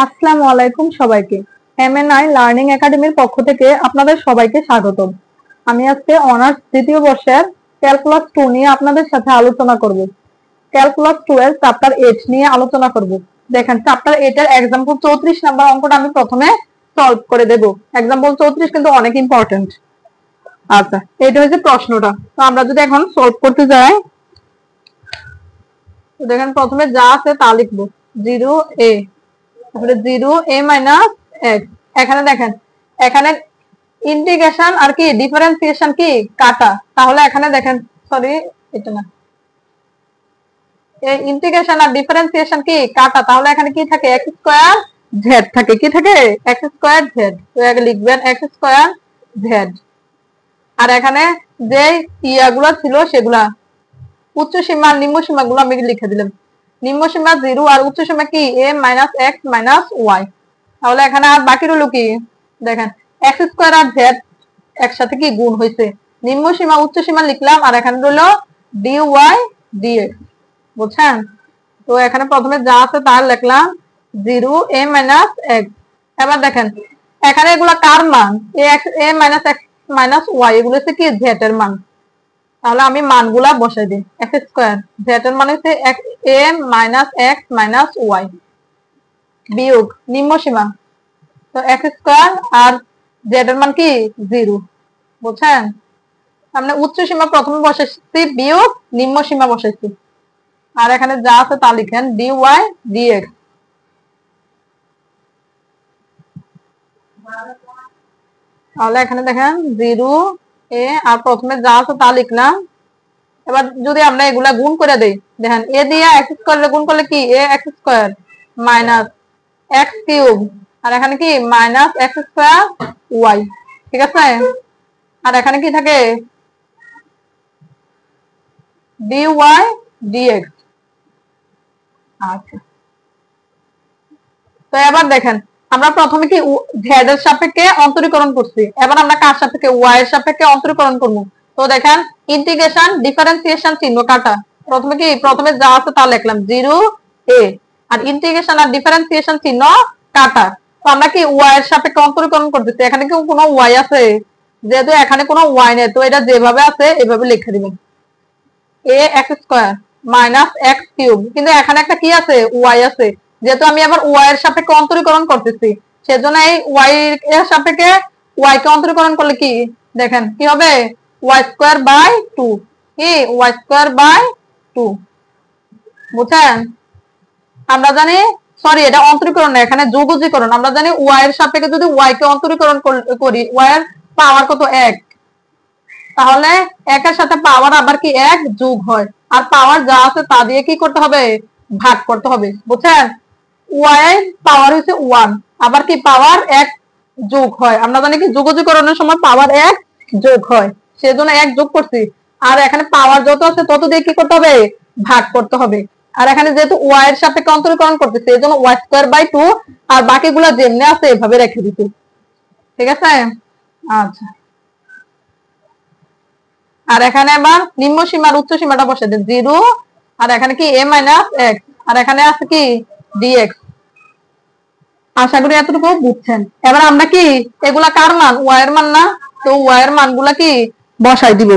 আসসালামু আলাইকুম সবাইকে। এমএনআই লার্নিং একাডেমির পক্ষ থেকে আপনাদের সবাইকে স্বাগতম। আমি আজকে অনার্স দ্বিতীয় বর্ষের ক্যালকুলাস 2 নিয়ে আপনাদের সাথে আলোচনা করব। ক্যালকুলাস 2 এর চ্যাপ্টার 8 নিয়ে আলোচনা করব। দেখেন চ্যাপ্টার 8 এর एग्जांपल 34 নাম্বার অঙ্কটা আমি প্রথমে সলভ করে দেব। एग्जांपल 34 কিন্তু অনেক ইম্পর্টেন্ট। আচ্ছা, এটা হচ্ছে প্রশ্নটা। তো আমরা যদি এখন সলভ করতে যাই, তো দেখেন প্রথমে যা আছে তা লিখব। 0a, তাহলে 0a মাইনাস x। এখানে দেখেন, এখানে ইন্টিগ্রেশন আর কি ডিফারেন্সিয়েশন কি কাটা, তাহলে এখানে দেখেন, সরি এটা না, এই ইন্টিগ্রেশন আর ডিফারেন্সিয়েশন কি কাটা, তাহলে এখানে কি থাকে, x স্কয়ার z থাকে। কি থাকে, x স্কয়ার z। তো আগে লিখবেন x স্কয়ার z। আর এখানে যে ইয়াগুলো ছিল সেগুলা উচ্চ সীমা আর নিম্ন সীমাগুলো আমি লিখে দিলাম। নিম্ন সীমা 0 আর উচ্চ সীমা কি a minus x minus y। তাহলে এখানে আর বাকি রইল কি, দেখেন x স্কয়ার আর z একসাথে কি গুণ হয়েছে, নিম্ন সীমা উচ্চ সীমা লিখলাম, আর এখানে রইল dy dx। বুঝছেন? তো এখানে প্রথমে যা আছে তা লিখলাম, 0a মাইনাস x। এবার দেখেন এখানে এগুলা কার মান, a minus x minus y, এগুলো হচ্ছে কি z এর মান। তাহলে আমি মানগুলা বসাই দিই। x স্কয়ার z এর মানে হচ্ছে a minus x minus y বিয়োগ নিম্ন সীমা, তো x স্কয়ার আর z এর মান কি 0। বুঝছেন? আমরা উচ্চ সীমা প্রথমে বসাইছি বিয়োগ নিম্ন সীমা বসাইছি, আর এখানে যা আছে তা লিখেন dy dx। তাহলে এখানে দেখেন 0a আর প্রথমে যা আছে তা লিখলাম। এবার যদি আমরা এগুলা গুণ করে দেই, দেখেন a দিয়ে x স্কয়ার গুণ করলে কি a x square minus x cube, আর এখানে কি মাইনাস x স্কয়ার y। ঠিক আছে? আর এখানে কি থাকে dy dx। আচ্ছা, তো এবার দেখেন আমরা প্রথমে কি z এর সাপেক্ষে অন্তরীকরণ করছি, এবার আমরা কার সাপেক্ষে y এর সাপেক্ষে অন্তরীকরণ করব। তো দেখেন ইন্টিগ্রেশন ডিফারেন্সিয়েশন চিহ্ন কাটা, প্রথমে যা আছে তা লিখলাম 0a, আর ইন্টিগ্রেশন আর ডিফারেন্সিয়েশন চিহ্ন কাটা। তো আমরা কি y এর সাপেক্ষে অন্তরীকরণ করতেছি, এখানে কি কোনো y আছে, যেহেতু এখানে কোনো y নেই তো এটা যেভাবে আছে এভাবে লিখে দিবেন, a x square minus x cube, কিন্তু এখানে একটা কি আছে y আছে, যেহেতু আমি আবার y এর সাপেক্ষে অন্তরীকরণ করতেছি সেজন্য এই y এর সাপেক্ষে y কে অন্তরীকরণ করলে কি দেখেন কি হবে, y স্কয়ার বাই 2, কি y স্কয়ার বাই 2। বুঝছেন? আমরা জানি, সরি এটা অন্তরীকরণ না, এখানে যোগজীকরণ। আমরা জানি y এর সাপেক্ষে যদি y কে অন্তরীকরণ করি, y এর পাওয়ার কত 1, তাহলে 1 এর সাথে পাওয়ার আবার কি 1 যোগ হয়, আর পাওয়ার যা আছে তা দিয়ে কি করতে হবে, ভাগ করতে হবে। বুঝছেন? y এর পাওয়ার হচ্ছে 1, আবার কি পাওয়ার 1 যোগ হয়। আমরা জানি কি যোগজীকরণের সময় পাওয়ার 1 যোগ হয়, সেজন্য 1 যোগ করছি। আর এখানে পাওয়ার যত আছে তত দিয়ে কি করতে হবে, ভাগ করতে হবে। আর এখানে যেহেতু y এর সাপেক্ষে অন্তরীকরণ করতেছি এজন্য y স্কয়ার বাই 2, আর বাকিগুলো যেমনি আছে এভাবে রেখে দিতে। ঠিক আছে? আচ্ছা, আর এখানে আবার নিম্ন সীমা আর উচ্চ সীমাটা বসে দেন 0, আর এখানে কি a মাইনাস x, আর এখানে আছে কি dx। আশা করি এতটুকু বুঝছেন। এবার আমরা কি এগুলা কার মান, y এর মান না, তো y এর মানগুলা কি বসাই দিব।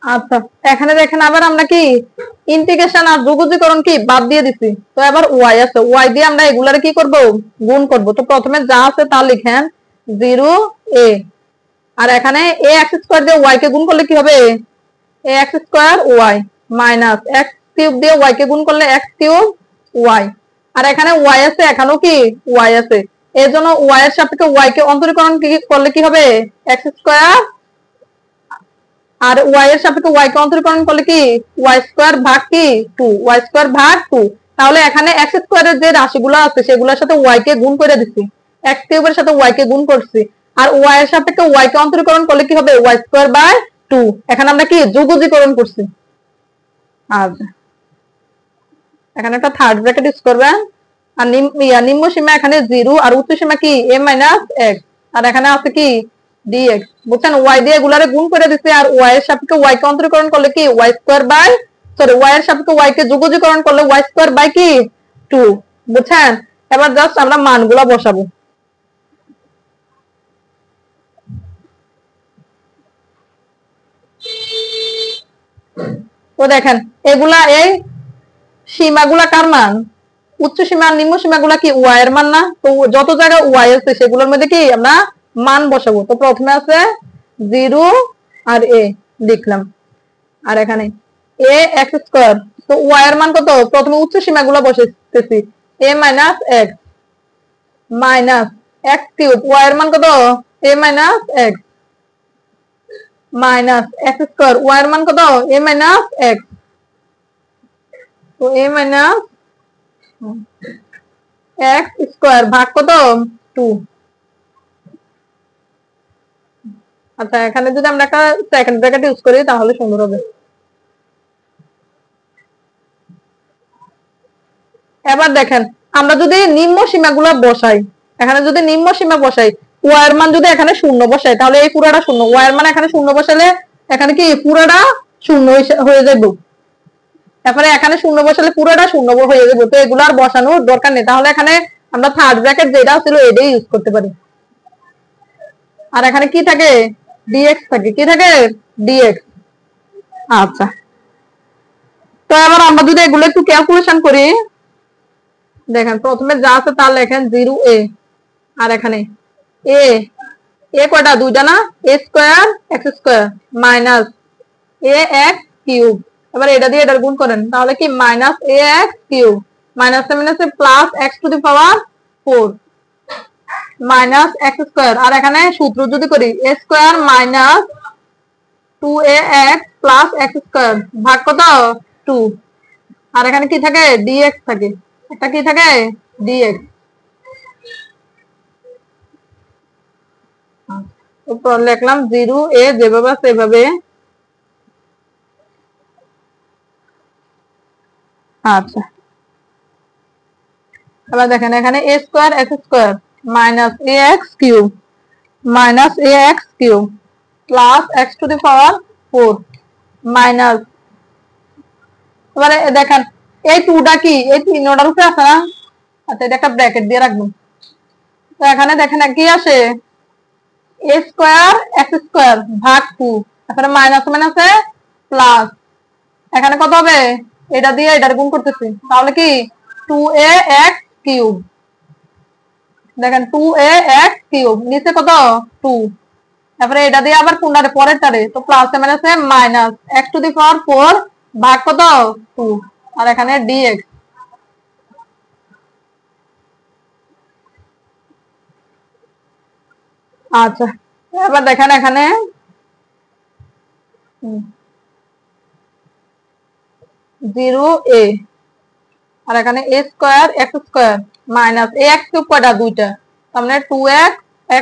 আচ্ছা, এখানে দেখেন আবার আমরা কি ইন্টিগ্রেশন আর যোগজীকরণ কি বাদ দিয়ে দিছি, তো এবার y আছে, y দিয়ে আমরা এগুলারে কি করব, গুণ করব। তো প্রথমে যা আছে তা লিখেন 0a, আর এখানে a x স্কয়ার দিয়ে y কে গুণ করলে কি হবে, a x square y minus x cube দিয়ে y কে গুণ করলে x কিউব y, আর এখানে y আছে, এখানেও কি y আছে, এজন্য y এর সাপেক্ষে y কে অন্তরীকরণ করলে কি হবে x স্কয়ার, আর y এর সাপেক্ষে y কে অন্তরীকরণ করলে কি y স্কয়ার ভাগ কি 2, y স্কয়ার ভাগ 2। তাহলে এখানে x স্কয়ারের যে রাশিগুলো আছে সেগুলোর সাথে y কে গুণ করে দিছি, x কিউবের সাথে y কে গুণ করছি, আর y এর সাপেক্ষে y কে অন্তরীকরণ করলে কি হবে y স্কয়ার বাই 2। এখানে আমরা কি যোগজীকরণ করছি। আচ্ছা, এখানে একটা থার্ড ব্র্যাকেট ইউজ করবেন, আর নিম্ন সীমা এখানে 0, আর উচ্চ সীমা কি a মাইনাস x, আর এখানে আছে কি dx। বুঝছেন? y দিয়ে এগুলারে গুণ করে দিছি, আর y এর সাপেক্ষে y কে অন্তরীকরণ করলে কি y square by sorry Y এর সাপেক্ষে ওয়াই কে যোগজীকরণ করলে ওয়াই স্কয়ার বাই কি 2, বুঝছেন? এবার জাস্ট আমরা মানগুলো বসাবো। তো দেখেন এগুলা এই সীমাগুলা কার মান? উচ্চ সীমা আর নিম্ন সীমাগুলা কি ওয়াই এর মান না? তো যত জায়গায় ওয়াই আছে সেগুলোর মধ্যে কি আমরা মান বসাবো। তো প্রথমে আছে 0 আর a লিখলাম, আর এখানে a x স্কয়ার। তো ওয়াই এর মান কত? প্রথমে উচ্চ সীমাগুলো বসাইতেছি, a minus x minus x cube. Y এর মান কত? a minus x minus x square. Y এর মান কত? a minus x। তো a মাইনাস x স্কয়ার ভাগ কত? 2। আচ্ছা এখানে যদি আমরা একটা সেকেন্ড ব্র্যাকেট ইউজ করি তাহলে সুন্দর হবে। এবার দেখেন আমরা যদি নিম্ন সীমাগুলো বসাই, এখানে যদি নিম্ন সীমা বসাই, ওয়াই এর মান যদি এখানে শূন্য বসাই তাহলে এই পুরোটা শূন্য। ওয়াই এর মান এখানে শূন্য বসালে এখানে কি পুরোটা শূন্য হয়ে যাবে। তারপরে এখানে শূন্য বসালে পুরোটা শূন্য হয়ে যাবে। তো এগুলো আর বসানোর দরকার নেই, তাহলে এখানে আমরা থার্ড ব্র্যাকেট যেটা ছিল এটাই ইউজ করতে পারি। আর এখানে কি থাকে? dx থাকে। কি থাকে? dx। আচ্ছা তো এবার আমরা যদি এগুলো একটু ক্যালকুলেশন করি, দেখেন প্রথমে যা আছে তা লেখেন 0a, আর এখানে a কয়টা? দুইটা না? a square x square minus ax cube. এবার এটা দিয়ে এটা গুণ করেন তাহলে কি মাইনাস ax কিউব মাইনাস মাইনাসে plus x to the power 4 minus x square. আর এখানে সূত্র যদি করি a square minus 2ax plus x square ভাগ কত? 2। আর এখানে কি থাকে? dx থাকে। এটা কি থাকে? dx। উপর লিখলাম 0a যেভাবে সেভাবে। আচ্ছা এবার দেখেন এখানে a square x square minus ax cube minus ax cube plus x to the power 4 minus, এবারে দেখেন এই 2টা কি এই 3টার উপরে আছে না? আচ্ছা এটা একটা ব্র্যাকেট দিয়ে রাখবেন। তো এখানে দেখেন কি আসে? a স্কয়ার x স্কয়ার ভাগ 2, তারপরে মাইনাস মাইনাসে প্লাস, এখানে কত হবে? এটা দিয়ে এটার গুণ করতেছি তাহলে কি 2ax কিউব। দেখেন 2ax কিউব নিচে কত? 2। তারপরে এটা দিয়ে আবার কোনটারে? পরেরটারে। তো প্লাস মাইনাসে minus x to the power 4 ভাগ কত? 2, আর এখানে dx। আচ্ছা এবার দেখেন এখানে 0a, আর এখানে a square x square minus ax cube কয়টা? দুইটা, তার মানে 2x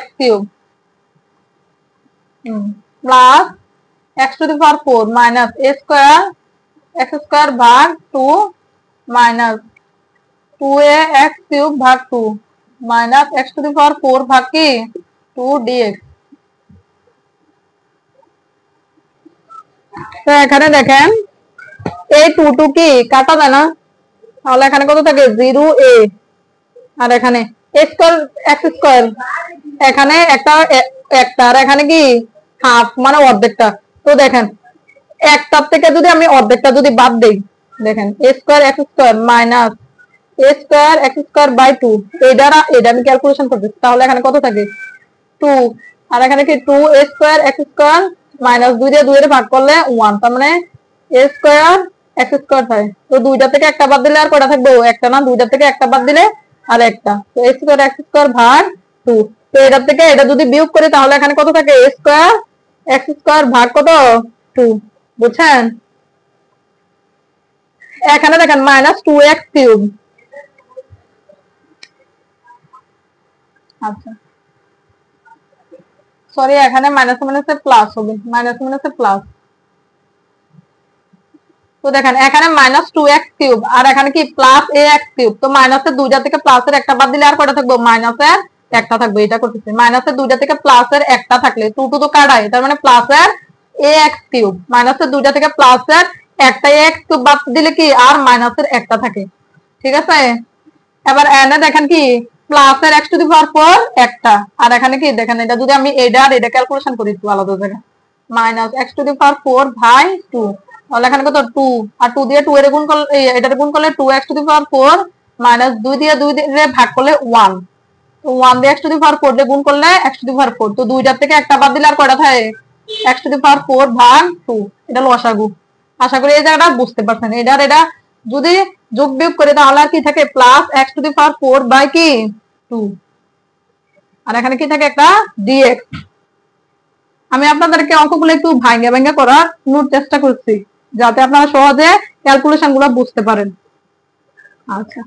x cube plus x to the power 4 minus a square x square ভাগ 2 মাইনাস 2ax কিউব ভাগ 2 minus x to the power 4 ভাগ কি 2 dx। তো এখানে দেখেন এই 2 কি কাটা যায় না? তাহলে এখানে কত থাকে? 0a, আর এখানে a স্কয়ার x স্কয়ার এখানে একটা আর এখানে কি হাফ মানে অর্ধেকটা। তো দেখেন একটার থেকে যদি আমি অর্ধেকটা যদি বাদ দেই, দেখেন a square x square minus a square x square by 2, এটা আমি ক্যালকুলেশন করতেছি। তাহলে এখানে কত থাকে? 2, আর এখানে কি 2a square x square minus 2 দিয়ে 2 এর ভাগ করলে 1, তার মানে a স্কয়ার x স্কয়ার থাকে। তো দুইটা থেকে একটা বাদ দিলে আর কয়টা থাকবে? একটা না? দুইটা থেকে একটা বাদ দিলে আর একটা। তো a স্কয়ার x স্কয়ার ভাগ 2। তো এটা থেকে এটা যদি বিয়োগ করি তাহলে এখানে কত থাকে? a স্কয়ার x স্কয়ার ভাগ কত? 2, বুঝছেন? এখানে দেখেন মাইনাস 2x কিউব। আচ্ছা সরি এখানে মাইনাস মাইনাসে প্লাস হবে, মাইনাস মাইনাসে প্লাস। তো দেখেন এখানে মাইনাস 2x কিউব আর এখানে কি প্লাস ax কিউব। তো মাইনাসের দুইটা থেকে প্লাসের একটা বাদ দিলে আর কয়টা থাকবে? মাইনাসের একটা থাকবে। এটা করতেছে মাইনাসের দুইটা থেকে প্লাসের একটা থাকলে 2 তো কাটায়, তার মানে প্লাসের ax কিউব মাইনাসের দুইটা থেকে প্লাসের একটা এক্স কিউব বাদ দিলে কি আর মাইনাসের একটা থাকে, ঠিক আছে। এবার এনে দেখেন কি প্লাসের এক্স টু দি পাওয়ার 4 একটা, আর এখানে কি দেখেন এটা যদি আমি এটা আর এটা ক্যালকুলেশন করি একটু আলাদা জায়গা, minus x to the power 4 ভাই 2, তাহলে এখানে কত 2, আর 2 দিয়ে 2 এর গুণ করলে এটার গুণ করলে 2 x to the power 4 minus 2 দিয়ে 2 দিয়ে ভাগ করলে 1, তো 1 দিয়ে এক্স টু দি পাওয়ার 4 দিয়ে গুণ করলে এক্স টু দি পাওয়ার 4, তো দুইটার থেকে একটা বাদ দিলে আর কয়টা থাকে এক্স টু দি পাওয়ার 4 ভাগ 2, এটা লসাগু। আশা করি এই জায়গাটা বুঝতে পারছেন। এটা যদি যোগ বিয়োগ করে তাহলে আর কি থাকে plus x to the power 4 by কি 2, আর এখানে কি থাকে একটা ডিএক্স। আমি আপনাদেরকে অঙ্কগুলো একটু ভাঙা ভাঙা করার নোট চেষ্টা করছি যাতে আপনারা সহজে ক্যালকুলেশন গুলো বুঝতে পারেন। আচ্ছা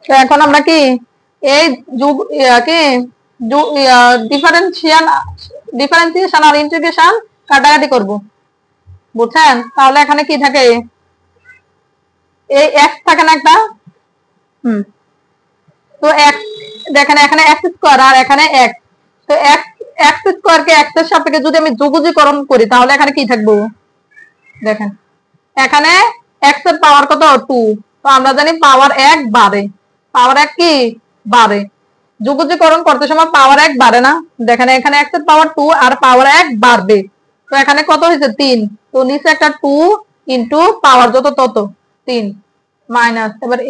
তো এখন আমরা কি এই যোগ কি ডিফারেন্সিয়েশন আর ইন্টিগ্রেশন কাটাকাটি করব, বুঝছেন। তাহলে এখানে কি থাকে এই এক্স থাকে না একটা, তো এক্স দেখেন এখানে এক্স স্কয়ার আর এখানে এক্স, তো এক্স স্কয়ার কে এক্স এর সাপেক্ষে যদি আমি যোগজীকরণ করি তাহলে এখানে কি থাকবো দেখেন, এখানে এক্স এর পাওয়ার কত 2, তো আমরা জানি পাওয়ার 1 বাড়ে, পাওয়ার 1 কি বাড়ে, যোগজীকরণ করতে সময় পাওয়ার 1 বাড়ে না, দেখেন এখানে এক্স এর পাওয়ার 2 আর পাওয়ার 1 বাড়বে, তো এখানে কত হয়েছে 3, তো নিচে একটা 2 ইনটু পাওয়ার যত তত 3 মাইনাস, এবার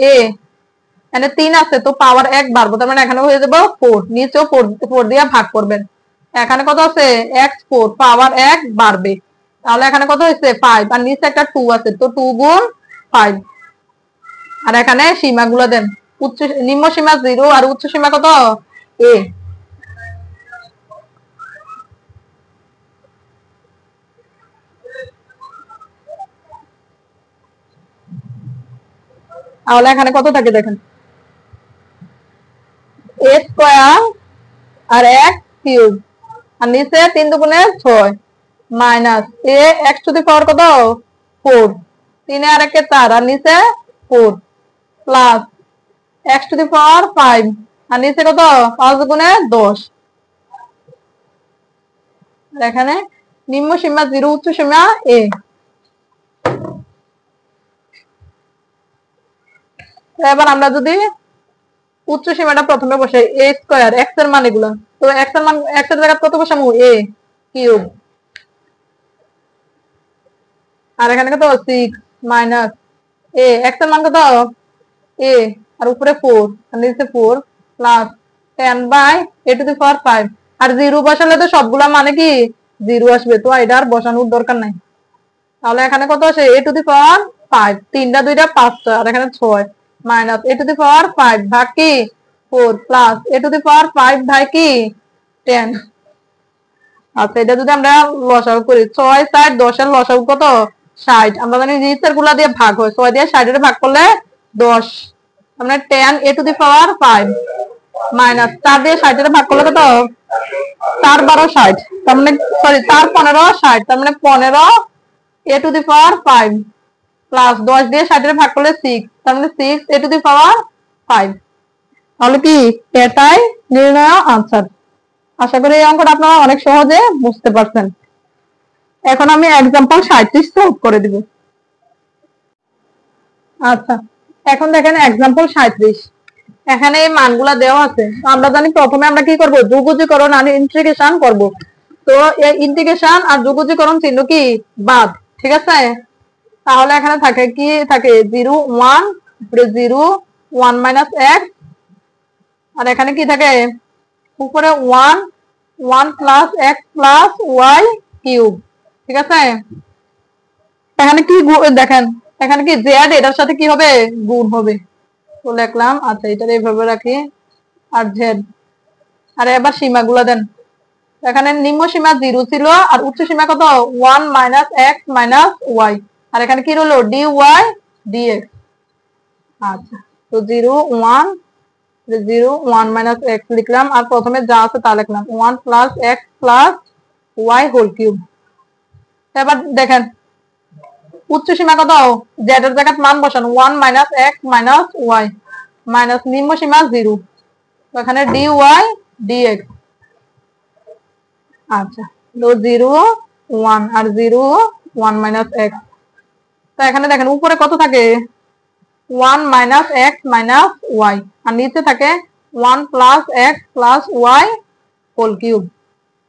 এখানে 3 আছে তো পাওয়ার 1 বাড়বো, তার মানে এখানে হয়ে যাবে 4, নিচেও 4 দিয়ে ভাগ করবেন, এখানে কত আছে x4 পাওয়ার 1 বাড়বে, তাহলে এখানে কত হয়েছে 5, আর নিচে একটা 2 আছে তো 2 গুণ 5, আর এখানে সীমাগুলো দেন, নিম্ন সীমা 0 আর উচ্চ সীমা কত a, তাহলে এখানে কত থাকে দেখেন a স্কয়ার আর x কিউব, আর নিচে 3 দুগুণে 6 minus a x to the power কত 4, 3 আর 1 4, আর নিচে 4 plus x to the power 5, আর নিচে কত 5 গুণে 10, এখানে নিম্ন সীমা 0 উচ্চ সীমা a। এবার আমরা যদি উচ্চ সীমাটা প্রথমে বসাই a স্কয়ার x এর মান এগুলো, তো x এর মান x এর জায়গায় কত বসাবো a কিউব, আর এখানে কত 6 মাইনাস a x এর মান কত a আর উপরে 4 আর নিচে 4 plus 10 by a to the power 5, আর 0 বসালে তো সবগুলা মানে কি 0 আসবে, তো এটা আর বসানোর দরকার নাই, তাহলে এখানে কত আসে a টু দি পাওয়ার 5, 3টা 2টা 5টা, আর এখানে 6 minus a to the power 5 ভাগ কি 4 plus a to the power 5 ভাগ কি 10। আচ্ছা এটা যদি আমরা লসাগু করি 6 4 10 এর লসাগু কত 60, আমরা জানি নিচের গুলা দিয়ে ভাগ হয়, 6 দিয়ে 60 এর ভাগ করলে 10, মানে 10 a to the power 5 minus 4 দিয়ে 60 এর ভাগ করলে কত 4 12 60, তার মানে সরি 4 15 60, তার মানে 15 a to the power 5 plus 10 দিয়ে 60 এর ভাগ করলে 6, তার মানে 6 a টু দি পাওয়ার 5, তাহলে কি এটাই নির্ণয় আনসার। আশা করি এই অঙ্কটা আপনারা অনেক সহজে বুঝতে পারছেন। এখন আমি एग्जांपल 37 সলভ করে দিব। আচ্ছা এখন দেখেন एग्जांपल 37, এখানে এই মানগুলা দেওয়া আছে, তো আমরা জানি প্রথমে আমরা কি করব যোগজীকরণ আর ইন্টিগ্রেশন করব, তো এই ইন্টিগ্রেশন আর যোগজীকরণ চিহ্ন কি বাদ, ঠিক আছে। তাহলে এখানে থাকে কি থাকে 0 1 উপরে 0 1 মাইনাস x, আর এখানে কি থাকে উপরে 1 1 plus x plus y cube, ঠিক আছে। এখানে কি দেখেন এখানে কি z এটার সাথে কি হবে গুণ হবে, তো লিখলাম। আচ্ছা এটা এইভাবে রাখি আর z, আর এবার সীমাগুলো দেন, এখানে নিম্ন সীমা 0 ছিল আর উচ্চ সীমা কত 1 মাইনাস x মাইনাস y, আর এখানে কি রইলো dy dx। আচ্ছা তো 0 1 0 1 মাইনাস x লিখলাম, আর প্রথমে যা আছে তা লিখলাম 1 plus x plus y whole cube. এবার দেখেন উচ্চ সীমা কত z এর জায়গায় মান বসান 1 minus x minus y minus নিম্ন সীমা 0, তো এখানে dy dx আচ্ছা, তো 0 1 আর 0 1 মাইনাস x। তো এখানে দেখেন উপরে কত থাকে 1 মাইনাস x মাইনাস y, আর নিচে থাকে 1 plus x plus y whole cube.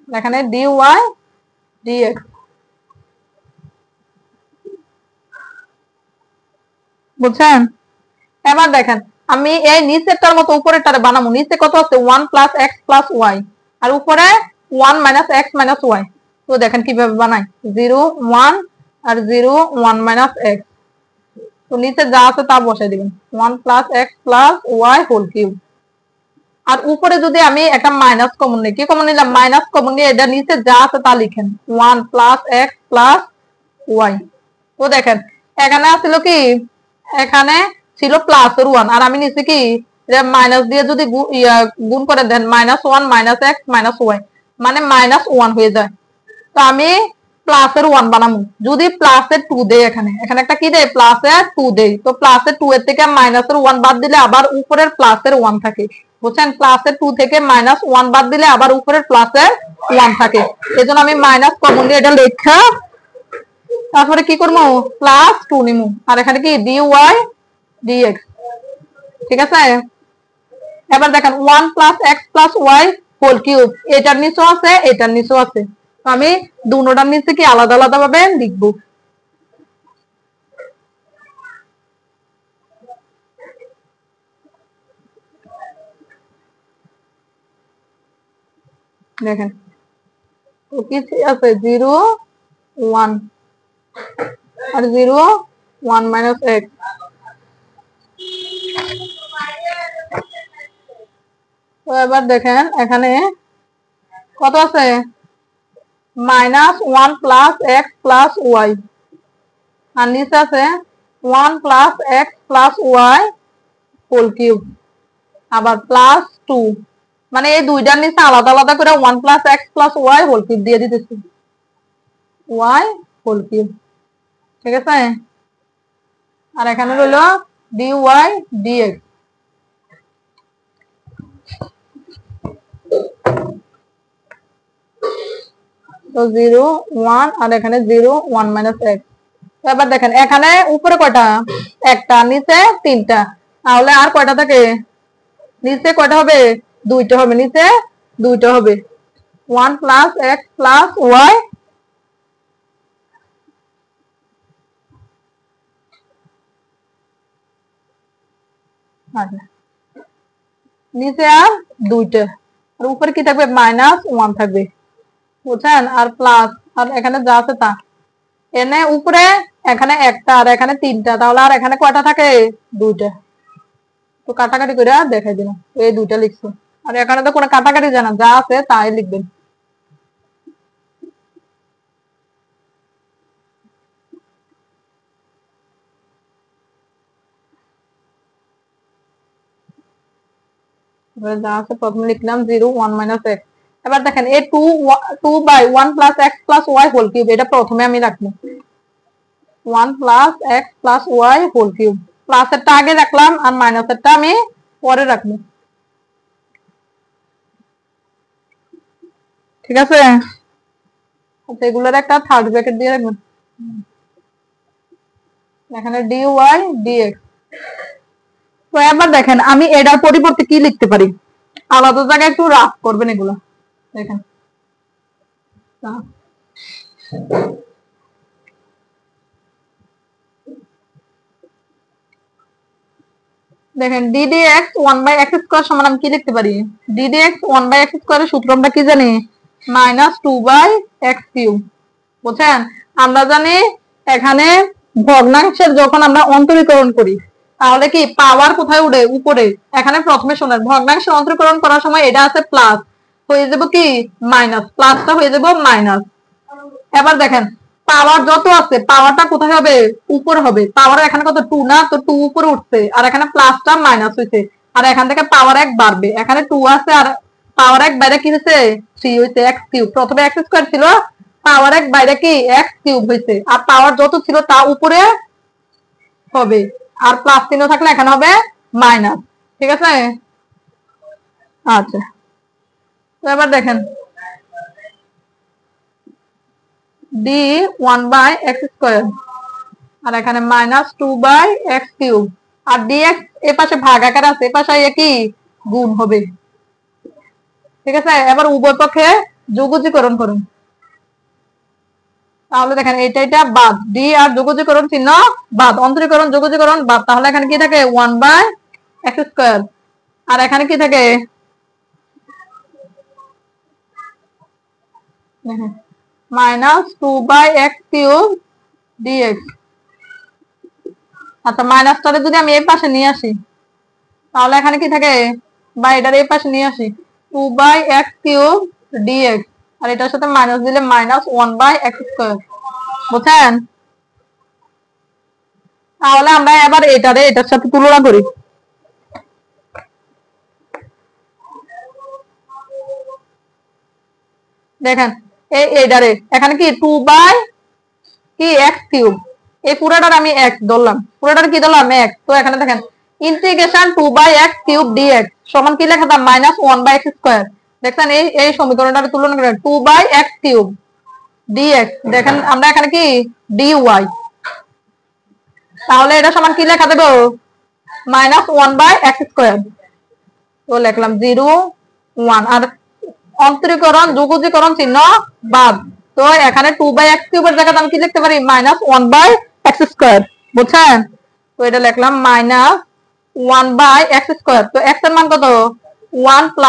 এখানে dy dx। বুঝছেন? এবার দেখেন আমি এই নিচেরটার মতো উপরেরটারে বানাবো। নিচে কত আছে 1 প্লাস এক্স প্লাস ওয়াই, আর উপরে 1 মাইনাস এক্স মাইনাস ওয়াই। তো দেখেন কিভাবে বানাই, 0 1 আর 0 1 মাইনাস এক্স। তো নিচে যা আছে তা বসাই দিবেন, 1 plus x plus Y whole cube. আর উপরে যদি আমি একটা মাইনাস কমন নিই, কি কমন নিলাম, মাইনাস কমন নিয়ে এটা নিচে যা আছে তা লিখেন, 1 প্লাস এক্স প্লাস ওয়াই। তো দেখেন এখানে আসছিল কি, এখানে ছিল প্লাস এর 1, আর আমি নিচে কি মাইনাস দিয়ে যদি গুণ করে দেন, minus 1 minus x minus y, মানে মাইনাস 1 হয়ে যায়। তো আমি প্লাসের 1 বানাবো। যদি প্লাসের 2 দেই, এখানে এখানে একটা কি দেয় প্লাসের 2 দেই, তো প্লাসের 2 এর থেকে মাইনাসের 1 বাদ দিলে আবার উপরের প্লাসের 1 থাকে। বুঝছেন? প্লাসের 2 থেকে মাইনাস 1 বাদ দিলে আবার উপরের প্লাসের 1 থাকে। এজন্য আমি মাইনাস কমন দিয়ে এটা লেখা, তারপরে কি করবো প্লাস 2 নিমু, আর এখানে কি dy dx। ঠিক আছে? এবার দেখেন 1 plus x plus Y whole cube, এটার নিচেও আছে এটার নিচেও আছে। আমি দুটোটার নিচে কি আলাদা আলাদা ভাবে লিখবো। দেখেন তো কি আছে 0 1 আর 0 1 মাইনাস এক্স। তো এবার দেখেন এখানে কত আছে minus 1 plus x plus y, আর নিচে আছে 1 plus x plus Y whole cube, আবার প্লাস 2, মানে এই দুইটার নিচে আলাদা আলাদা করে 1 plus x plus Y whole cube দিয়ে দিতেছি, ওয়াই হোল কিউব। ঠিক আছে? আর এখানে রইল dy dx। তো 0 1 আর এখানে 0 1 মাইনাস এক্স। এবার দেখেন এখানে উপরে কয়টা, একটা, নিচে 3টা, তাহলে আর কয়টা থাকে, নিচে কয়টা হবে, 2টা হবে, নিচে 2টা হবে, 1 প্লাস এক্স প্লাস ওয়াই। আচ্ছা, নিচে আর 2টা, আর উপরে কি থাকবে মাইনাস 1 থাকবে। বুঝছেন? আর প্লাস, আর এখানে যা আছে তা, এনে উপরে এখানে একটা আর এখানে 3টা, তাহলে আর এখানে কয়টা থাকে 2টা। তো কাটাকাটি করে দেখাই দিলাম, এই 2টা লিখছো। আর এখানে তো কোনো কাটাকাটি জানা, যা আছে তাই লিখবেন। যা আছে প্রথমে লিখলাম 0 1 মাইনাস এক্স। এবার দেখেন এই 2 by 1 plus x plus Y whole cube, এটা প্রথমে আমি রাখবো, 1 plus x plus Y whole cube. প্লাসেরটা আগে রাখলাম আর মাইনাসেরটা আমি পরে রাখবো। ঠিক আছে? আচ্ছা, এগুলোর একটা থার্ড ব্র্যাকেট দিয়ে রাখবেন, এখানে dy dx। তো এবার দেখেন আমি এটার পরিবর্তে কি লিখতে পারি, আলাদা জায়গায় একটু রাফ করবেন এগুলো। দেখেন দেখেন ddx 1 বাই x স্কয়ার সমান আমি কি লিখতে পারি, ddx 1 বাই x স্কয়ারের সূত্র আমরা কি জানি, মাইনাস 2 বাই x কিউব। বুঝছেন? আমরা জানি এখানে ভগ্নাংশের যখন আমরা অন্তরীকরণ করি তাহলে কি পাওয়ার কোথায় উঠে, উপরে। এখানে প্রথমে শোনেন ভগ্নাংশে অন্তরীকরণ করার সময় এটা আছে প্লাস, হয়ে যাব কি মাইনাস, প্লাসটা হয়ে যাব মাইনাস। এবার দেখেন পাওয়ার যত আছে পাওয়ারটা কোথায় হবে, উপরে হবে। পাওয়ার এখানে কত 2 না, তো 2 উপরে উঠছে, আর এখানে প্লাসটা মাইনাস হইছে, আর এখান থেকে পাওয়ার 1 বাড়বে। এখানে 2 আছে আর পাওয়ার 1 বাইরে কি হইছে 3 হইছে, x কিউব। প্রথমে x স্কয়ার ছিল, পাওয়ার 1 বাইরে কি x কিউব হইছে, আর পাওয়ার যত ছিল তা উপরে হবে, আর প্লাস চিহ্ন থাকলে এখানে হবে মাইনাস। ঠিক আছে? আচ্ছা, তো এবার দেখেন ডি 1/x², আর এখানে -2/x³ আর dx এর পাশে ভাগ আকার আছে, এর পাশে কি গুণ হবে। ঠিক আছে, এবার উভয় পক্ষে যোগজীকরণ করুন। তাহলে দেখেন এটা বাদ, ডি আর যোগজীকরণ চিহ্ন বাদ, অন্তরীকরণ যোগজীকরণ বাদ, তাহলে এখানে কি থাকে 1/x², আর এখানে কি থাকে -2/x³ dx। আচ্ছা, মাইনাসটারে যদি আমি এই পাশে নিয়ে আসি তাহলে এখানে কি থাকে, বা এটার এই পাশে নিয়ে আসি 2/x³ dx, আর এটার সাথে মাইনাস দিলে -1/x², বুঝছেন? তাহলে আমরা এবার এটার সাথে তুলনা করি। দেখেন এইটারে এখানে কি 2/x³ এই পুরাটার আমি x ধরলাম, পুরাটার কি ধরলাম x, তো এখানে দেখেন ইন্টিগ্রেশন 2/x³ dx সমান কি লেখা যায় -1/x²। দেখেন এই সমীকরণটার তুলনা করেন 2/x³ dx, দেখেন আমরা এখানে কি dy, তাহলে এটা সমান কি লেখা দেবো -1/x², তো লিখলাম 0 1, আর অন্তরীকরণ যোগজীকরণ চিহ্ন বাদ, তো এখানে 2/x³ এর জায়গায় আমি কি লিখতে পারি -1/x², বুঝছেন? তো এটা লিখলাম -1/x², তো x এর মান কত 1 +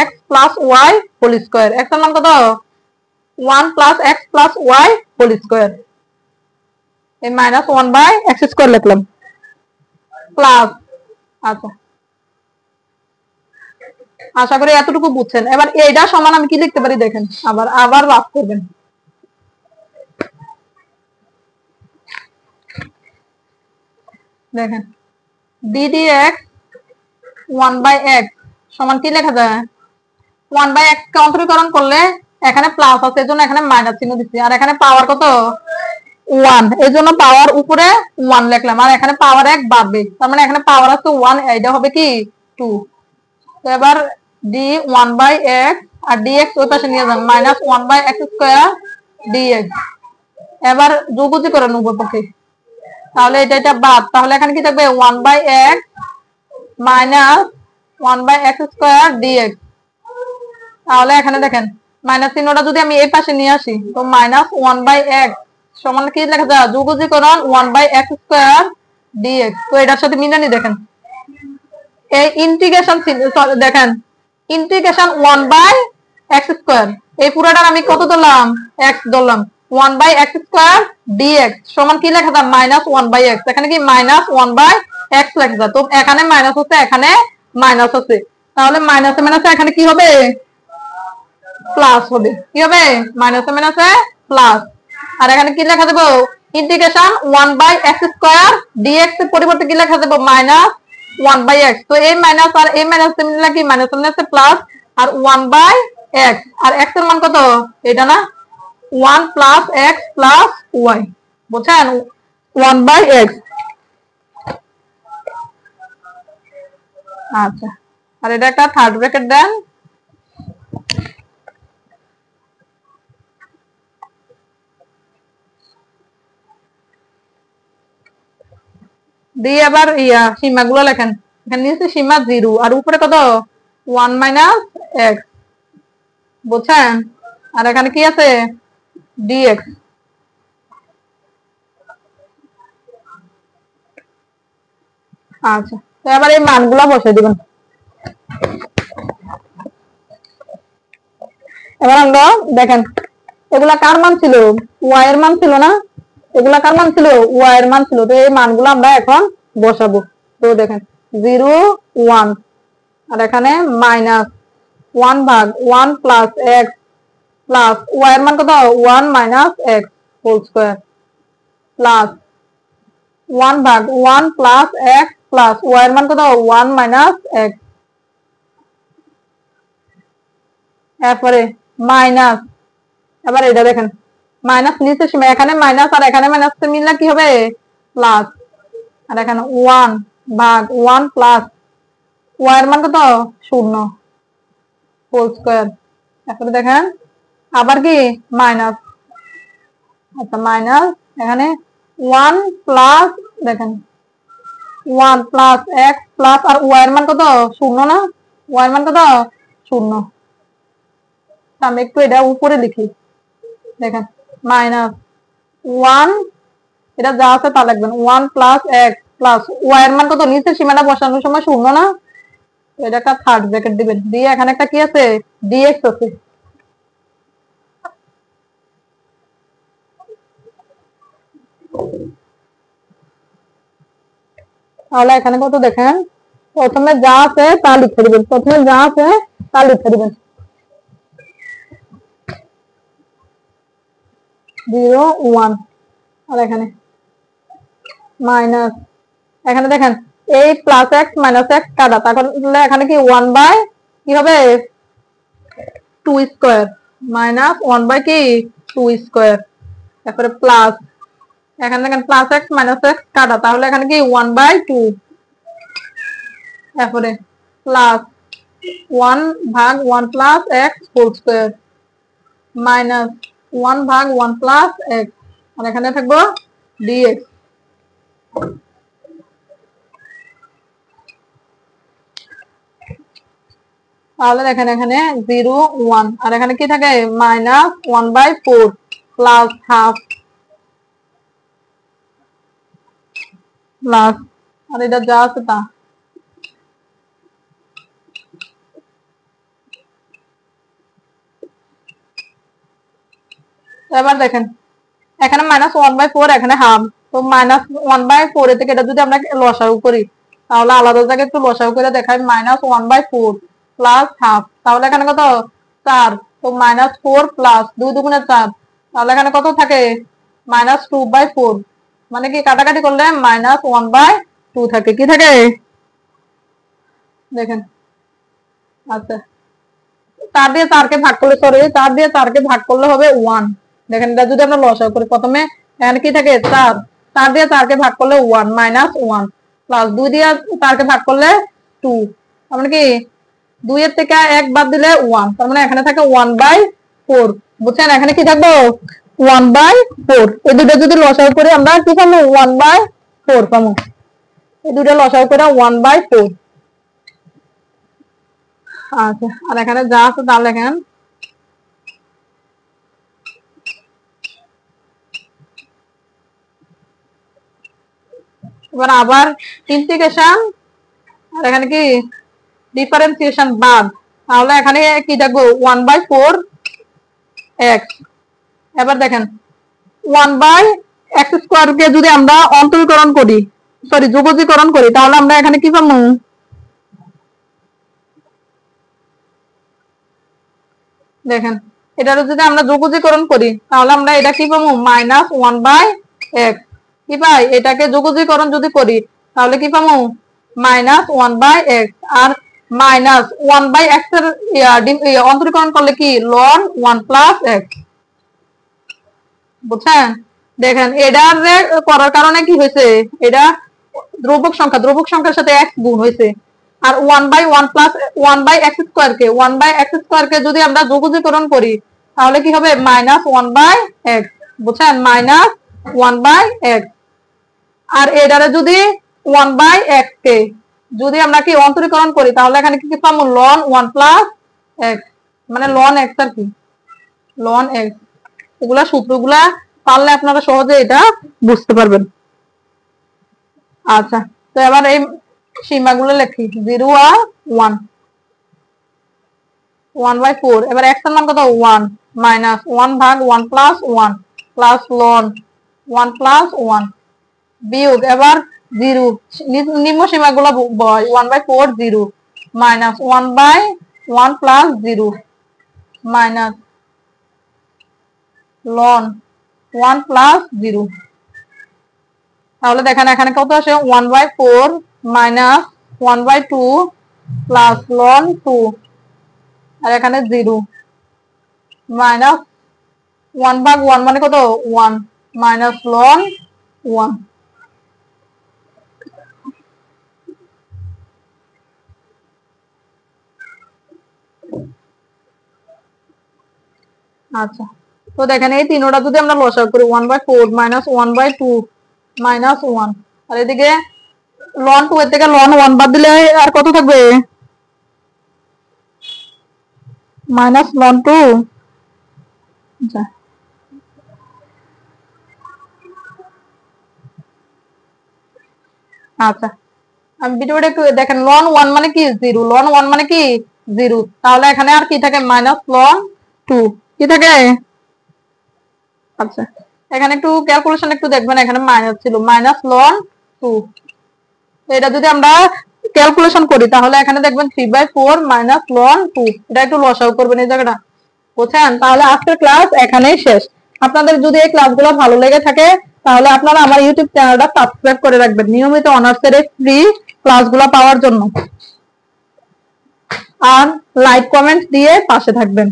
x + y whole square, x এর মান কত 1 + x + y হোল স্কয়ার, এই -1/x² লিখলাম প্লাস। আচ্ছা, আশা করি এতটুকু বুঝছেন। এবার এইটা সমান আমি কি লিখতে পারি দেখেন, আবার রাফ করবেন। দেখেন ddx 1/x সমান কি লেখা যায় 1/x কে অন্তরীকরণ করলে এখানে প্লাস আছে এজন্য এখানে মাইনাস চিহ্ন দিচ্ছি, আর এখানে পাওয়ার কত 1 এজন্য পাওয়ার উপরে 1 লিখলাম, আর এখানে পাওয়ার 1 বাড়বে, তার মানে এখানে পাওয়ার আছে 1, এইটা হবে কি 2। তো এবার d 1/x আর dx ওই পাশে নিয়ে যান -1/x² dx, এবার যোগজীকরণ উভয় পক্ষে, তাহলে এটা বাদ, তাহলে এখানে কি থাকবে 1/x - 1/x² dx, তাহলে এখানে দেখেন মাইনাস চিহ্নটা যদি আমি এই পাশে নিয়ে আসি তো -1/x সমান কি লেখা যায় যোগজীকরণ 1/x² dx, তো এটার সাথে মিলানি দেখেন এই ইন্টিগ্রেশন দেখেন ইন্টিগ্রেশন 1/x², এই পুরাটার আমি কত ধরলাম x ধরলাম, 1/x² dx সমান কি লেখা যায় -1/x, এখানে কি -1/x লেখা যায়, তো এখানে মাইনাস হচ্ছে এখানে মাইনাস হচ্ছে, তাহলে মাইনাসে মাইনাসে এখানে কি হবে প্লাস হবে, কি হবে মাইনাসে মাইনাসে প্লাস, আর এখানে কি লেখা দেবো ইন্টিগ্রেশন 1/x² dx এর পরিবর্তে কি লেখা দেবো -1/x, তো এই মাইনাস আর এই মাইনাস মিলে কি মাইনাস মাইনাসে প্লাস, আর 1/x, আর x এর মান কত এটা না 1 + x + y, বুঝছেন 1/x। আচ্ছা, আর এটা একটা থার্ড ব্র্যাকেট দেন, দিয়ে আবার সীমাগুলো লেখেন, এখানে নিচে সীমা 0 আর উপরে কত 1 - x, বুঝছেন? আর এখানে কি আছে dx, আচ্ছা, তো এবার এই মানগুলো বসিয়ে দিবেন। এবার আমরা দেখেন এগুলা কার মান ছিল y এর মান ছিল না, এগুলা কার মান ছিল y এর মান ছিল, তো এই মানগুলো আমরা এখন বসাবো। তো দেখেন 0 1, আর এখানে -1/1 + x প্লাস y এর মান কত 1 - x whole square plus 1/1 + x plus y এর মান কত 1 - x, এরপরে মাইনাস, এবার এটা দেখেন মাইনাস নিচে সীমা, এখানে মাইনাস আর এখানে মাইনাস মিললে কি হবে প্লাস, আর এখানে 1/1 প্লাস y এর মান কত 0 হোল স্কয়ার, তারপরে দেখেন আবার কি মাইনাস আচ্ছা মাইনাস এখানে 1 প্লাস দেখেন 1 প্লাস এক্স প্লাস আর ওয়াই এর মান কত শূন্য না, ওয়াই এর মান কত শূন্য। আমি একটু এটা উপরে লিখি, দেখেন মাইনাস 1, এটা যা আছে তা লিখবেন 1 প্লাস এক্স প্লাস ওয়াই এর মান কত নিচের সীমানা বসানোর সময় শূন্য না, এটা একটা থার্ড ব্র্যাকেট দিবেন, দিয়ে এখানে একটা কি আছে ডিএক্স আছে। তাহলে এখানে কত দেখেন, প্রথমে যা আছে তা লিখে দিবেন, প্রথমে যা আছে তা লিখে দিবেন 0 1, আর এখানে মাইনাস, এখানে দেখেন এই প্লাস এক্স মাইনাস এক্স কাটা, তাহলে এখানে কি 1 বাই কি হবে 2 স্কয়ার মাইনাস 1 বাই কি 2 স্কয়ার, তারপরে প্লাস এখানে দেখেন প্লাস এক্স মাইনাস এক্স কাটা, তাহলে এখানে কি 1 বাই 2, তারপরে প্লাস 1 ভাগ 1 plus X whole square minus 1 ভাগ 1 প্লাস এক্স, আর এখানে থাকবো ডিএক্স। তাহলে দেখেন এখানে 0 1, আর এখানে কি থাকে minus 1 by 4 plus half plus, আর এটা যা আছে তা। এবার দেখেন এখানে মাইনাস 1 বাই 4 এখানে হাফ, তো মাইনাস 1 বাই 4 থেকে এটা যদি আমরা লসাগু করি তাহলে আলাদা জায়গায় একটু লসাগু করে দেখাই, মাইনাস 1 বাই 4 প্লাস হাফ, তাহলে এখানে কত 4, তো মাইনাস 4 প্লাস 2 দুগুণে 4, তাহলে এখানে কত থাকে মাইনাস 2 বাই 4, মানে কি কাটাকাটি করলে মাইনাস 1 বাই 2 থাকে, কি থাকে দেখেন। আচ্ছা 4 দিয়ে 4 কে ভাগ করলে, সরি 4 দিয়ে 4 কে ভাগ করলে হবে 1, দেখেন এটা যদি আমরা লসাগু করি প্রথমে এখানে কি থাকে 4, 4 দিয়ে 4 কে ভাগ করলে 1 মাইনাস 1 প্লাস 2 দিয়ে 4 কে ভাগ করলে 2, তার মানে কি 2 এর থেকে 1 বাদ দিলে 1, তার মানে এখানে থাকে 1 বাই 4, বুঝছেন এখানে কি থাকবে 1 বাই 4, এই দুটো যদি লসাগু করি আমরা কি পাবো 1 বাই 4 পাবো, এই দুটো লসাগু করে 1 বাই 4। আচ্ছা আর এখানে যা আছে তা লেখেন, এবার আবার ইন্টিগ্রেশন, আর এখানে কি ডিফারেন্সিয়েশন বাদ, তাহলে এখানে কি থাকবো 1 বাই 4 এক্স। এবার দেখেন 1 বাই এক্স স্কোয়ার কে যদি আমরা অন্তরীকরণ করি, সরি যোগজীকরণ করি, তাহলে আমরা এখানে কি পাবো দেখেন, এটা যদি আমরা যোগজীকরণ করি তাহলে আমরা এটা কি পাবো মাইনাস 1 বাই এক্স, কি পাই এটাকে যোগজীকরণ যদি করি তাহলে কি পাবো মাইনাস 1 বাই এক্স, আর মাইনাস 1 বাই এক্স এর অন্তরীকরণ করলে কি লন 1 প্লাস এক্স, বুঝছেন। দেখেন এটা করার কারণে কি হয়েছে, এটা ধ্রুবক সংখ্যার সাথে এক্স গুণ হয়েছে, আর 1 by 1 plus 1 by x square কে 1 বাই এক্স স্কোয়ার কে যদি আমরা যোগজীকরণ করি তাহলে কি হবে মাইনাস 1 বাই এক্স, বুঝছেন মাইনাস 1 বাই এক্স, আর এটারে যদি 1 বাই এক্স কে যদি আমরা কি অন্তরীকরণ করি তাহলে এখানে কি পাবো লন 1 প্লাস এক্স, মানে লন এক্স আর কি লন এক্স, এগুলা সূত্রগুলা পারলে আপনারা সহজে এটা বুঝতে পারবেন। আচ্ছা তো এবার এই সীমাগুলো লিখি 0 আর 1, 1 বাই 4, এবার x এর মান কত 1 মাইনাস 1 ভাগ 1 প্লাস 1 প্লাস লন 1 প্লাস 1 বিয়োগ এবার 0, নিম্ন সীমাগুলো বয় 1 by 4 0 minus 1 by 1 plus 0 minus লন 1 প্লাস 0, তাহলে দেখেন এখানে কত আসে 1 বাই 4 মাইনাস 1 বাই 2 প্লাস লন 2, আর এখানে 0 মাইনাস 1 ভাগ 1 মানে কত 1 মাইনাস লন 1। আচ্ছা তো দেখেন এই তিনোটা যদি আমরা লসাগু করি 1/4 মাইনাস 1/2 মাইনাস 1, আর এদিকে লন 2 এর থেকে লন 1 বাদ দিলে আর কত থাকবে? Minus loan 2। আচ্ছা, আমি ভিডিওটা একটু দেখেন। লন 1 মানে কি 0, লন 1 মানে কি 0, তাহলে এখানে আর কি থাকে? মাইনাস লন 2 কি থাকে? আচ্ছা, এখানে একটু ক্যালকুলেশন একটু দেখবেন, এখানে মাইনাস ছিল, মাইনাস লন 2। এটা যদি আমরা ক্যালকুলেশন করি তাহলে এখানে দেখবেন 3/4 মাইনাস লন 2। এটা একটু লসাগু করবেন এই জায়গাটা, বুঝছেন? তাহলে আজকের ক্লাস এখানেই শেষ। আপনাদের যদি এই ক্লাসগুলো ভালো লেগে থাকে তাহলে আপনারা আমার ইউটিউব চ্যানেলটা সাবস্ক্রাইব করে রাখবেন নিয়মিত অনার্সের ফ্রি ক্লাসগুলো পাওয়ার জন্য, আর লাইক কমেন্ট দিয়ে পাশে থাকবেন।